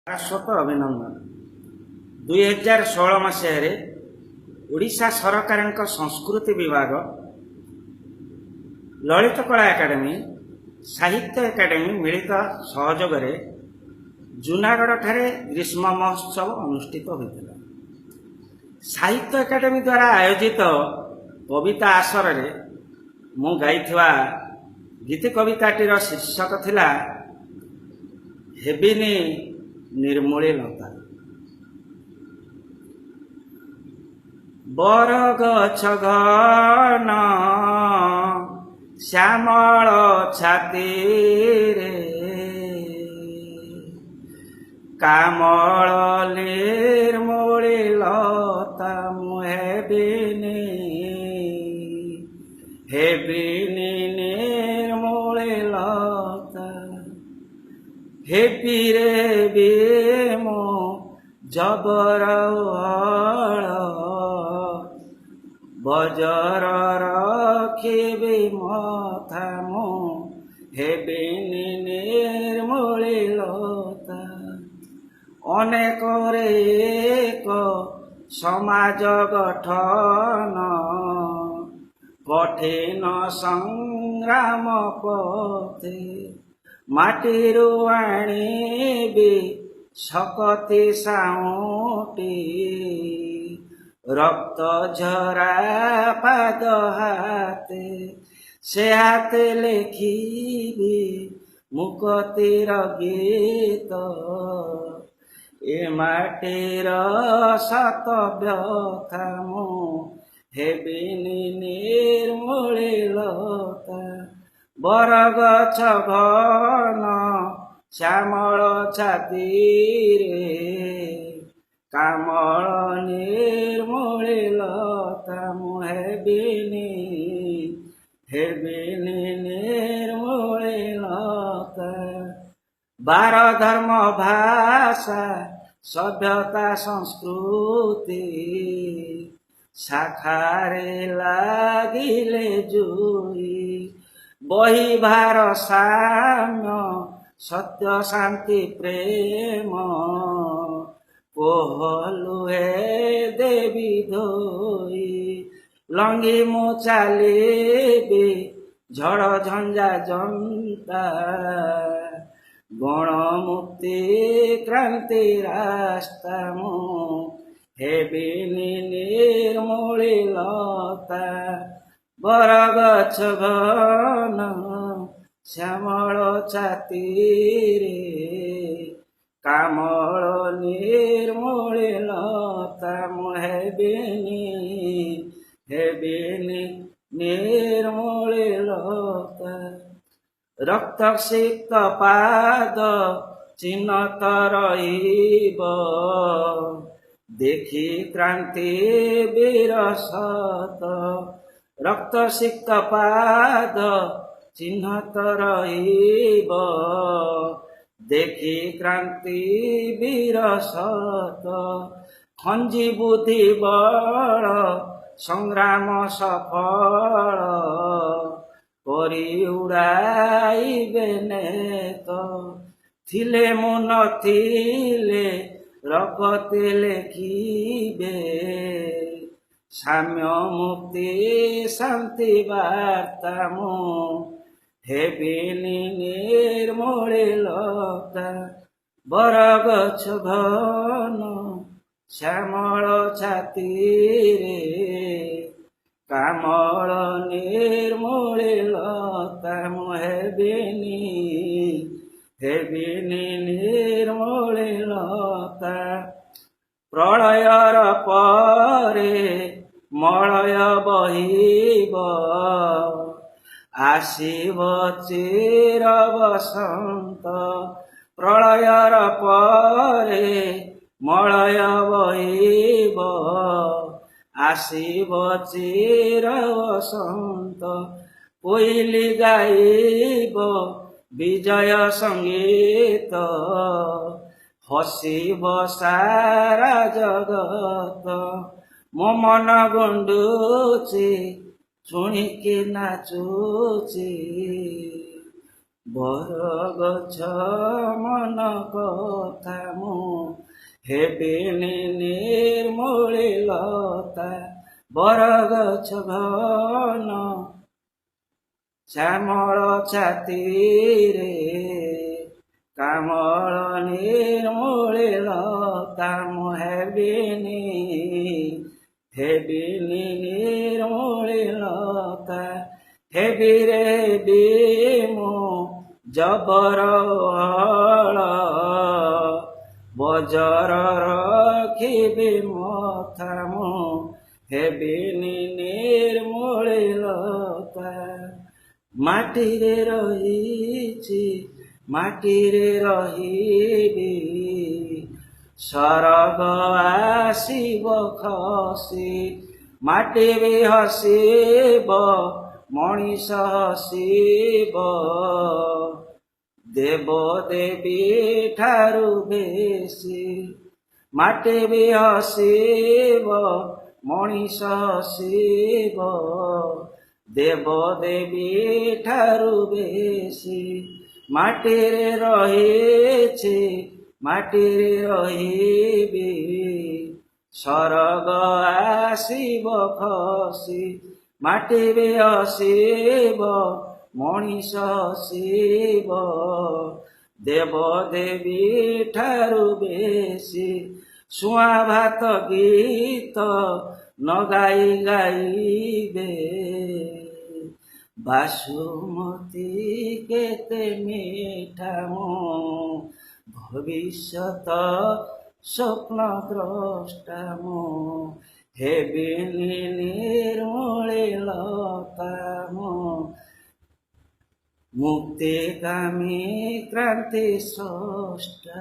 ଶାଶ୍ୱତ ଅଭିନନ୍ଦନ। 2016 ମସିହାରେ ଓଡ଼ିଶା ସରକାରଙ୍କ ସଂସ୍କୃତି ବିଭାଗ, ଲଳିତ କଳା ଏକାଡେମୀ, ସାହିତ୍ୟ ଏକାଡେମୀ ମିଳିତ ସହଯୋଗରେ ଜୁନାଗଡ଼ଠାରେ ଗ୍ରୀଷ୍ମ ମହୋତ୍ସବ ଅନୁଷ୍ଠିତ ହୋଇଥିଲା। ସାହିତ୍ୟ ଏକାଡେମୀ ଦ୍ୱାରା ଆୟୋଜିତ କବିତା ଆସରରେ ମୁଁ ଗାଇଥିବା ଗୀତି କବିତାଟିର ଶୀର୍ଷକ ଥିଲା ହେବିନି ନିର୍ମୂଳେ ଲତା। ବରଗଛ ଘନ ଶ୍ୟାମଳ ଛାତିରେ କାମଳ ନିର୍ମୂଳେ ଲତା ମୁଁ ହେବିନି ନିର୍ମୂଳେ ଲତା। ହେବିରେ ବି ମୋ ଜବର ହଳ ବଜର ରଖିବି ମଥା ମୁଁ ହେବିନି ନିର୍ମୂଳେ ଲତା। ଅନେକରେ ଏକ ସମାଜ ଗଠନ କଠିନ ସଂଗ୍ରାମ ପଥେ ମାଟିରୁ ଆଣିବି ଶକତି ସାଉଁଟି ରକ୍ତ ଝରା ପାଦ ହାତେ ସେ ହାତେ ଲେଖିବି ମୁକତିର ଗୀତ ଏ ମାଟିର ସତ ବ୍ୟଥା ମୁଁ ହେବିନି ନିର୍ମୂଳେ ଲତା। ବରଗଛ ଘନ ଶ୍ୟାମଳ ଛାତିରେ କାମଳ ନିର୍ମୂଳେ ଲତା ମୁଁ ହେବିନି ନିର୍ମୂଳେ ଲତା। ବାର ଧର୍ମ ଭାଷା ସଭ୍ୟତା ସଂସ୍କୃତି ଶାଖାରେ ଲାଗିଲେ ଜୁଇ ବହି ଭାରସାମ୍ୟ ସତ୍ୟ ଶାନ୍ତି ପ୍ରେମ କୋହଲୁହେ ଦେବୀ ଧୋଇ ଲଙ୍ଗି ମୁଁ ଚାଲିବି ଝଡ଼ ଝଞ୍ଜା ଜନ୍ତା ଗଣମୁକ୍ତି କ୍ରାନ୍ତି ରାସ୍ତା ମୁଁ ହେବିନି ନିର୍ମୂଳେ ଲତା। ବରଗଛ ଘନ ଶ୍ୟାମଳ ଛାତିରେ କାମଳ ନିର୍ମୂଳେ ଲତା ମୁଁ ହେବିନି ନିର୍ମୂଳେ ଲତା। ରକ୍ତସିକ୍ତ ପାଦ ଚିହ୍ନତ ରହିବ ଦେଖି କ୍ରାନ୍ତି ବୀର ସତ ରକ୍ତସିକ୍ତ ପାଦ ଚିହ୍ନତ ରହିବ ଦେଖି କ୍ରାନ୍ତି ବୀର ସତ ଖଞ୍ଜି ବୁଦ୍ଧି ବଳ ସଂଗ୍ରାମ ସଫଳ କରି ଉଡ଼ାଇବେ ନେତ ଥିଲେ ମୁଁ ନଥିଲେ ରଗତେ ଲେଖିବେ ସାମ୍ୟ ମୁକ୍ତି ଶାନ୍ତି ବାର୍ତ୍ତା ମୁଁ ହେବିନି ନିର୍ମୂଳେ ଲତା। ବରଗଛ ଘନ ଶ୍ୟାମଳ ଛାତିରେ କାମଳ ନିର୍ମୂଳେ ଲତା ମୁଁ ହେବିନି ନିର୍ମୂଳେ ଲତା। ପ୍ରଳୟର ପରେ ମଳୟ ବହିବ ଆସିବ ଚିର ବସନ୍ତ ପ୍ରଳୟର ପରେ ମଳୟ ବହିବ ଆସିବ ଚିର ବସନ୍ତ କୋଇଲି ଗାଇବ ବିଜୟ ସଙ୍ଗୀତ ହସିବ ସାରା ଜଗତ ମୋ ମନ ଗୁଣ୍ଡୁଛି ଶୁଣିକି ନାଚୁଛି ବରଗଛ ମନ କଥା ମୁଁ ହେବିନି ନିର୍ମୂଳି ଲତା ବରଗଛ ଘନ ଶ୍ୟାମଳ ଛାତିରେ କାମଳ ନିର୍ମୂଳି ଲତା ମୁଁ ହେବିନି ନିର୍ମୂଳି ଲତା ହେବିରେ ବି ମୁଁ ଜବର ହଳ ବଜର ରଖିବି ମଥା ମୁଁ ହେବିନି ନିର୍ମୂଳି ଲତା ମାଟିରେ ରହିଛି ମାଟିରେ ରହିବି ସରଗ ଆସିବ ଖସି ମାଟି ବି ହସିବ ମଣିଷ ହସିବ ଦେବ ଦେବୀ ଠାରୁ ବେଶୀ ମାଟି ବି ହସିବ ମଣିଷ ହସିବ ଦେବ ଦେବୀ ଠାରୁ ବେଶୀ ମାଟିରେ ରହିଛି ମାଟିରେ ରହିବି ସରଗ ଆସିବ ଖସି ମାଟି ବି ହସିବ ମଣିଷ ହସିବ ଦେବ ଦେବୀ ଠାରୁ ବେଶୀ ଶୁଆ ଭାତ ଗୀତ ନ ଗାଇ ଗାଇବେ ବାସୁମତୀ କେତେ ମିଠା ମୁଁ ଭବିଷ୍ୟତ ସ୍ୱପ୍ନ ଦ୍ରଷ୍ଟା ମୁଁ ହେବିନି ନିର୍ମୂଳି ଲତା ମୁଁ ମୁକ୍ତିକାମୀ କ୍ରାନ୍ତି ସ୍ରଷ୍ଟା।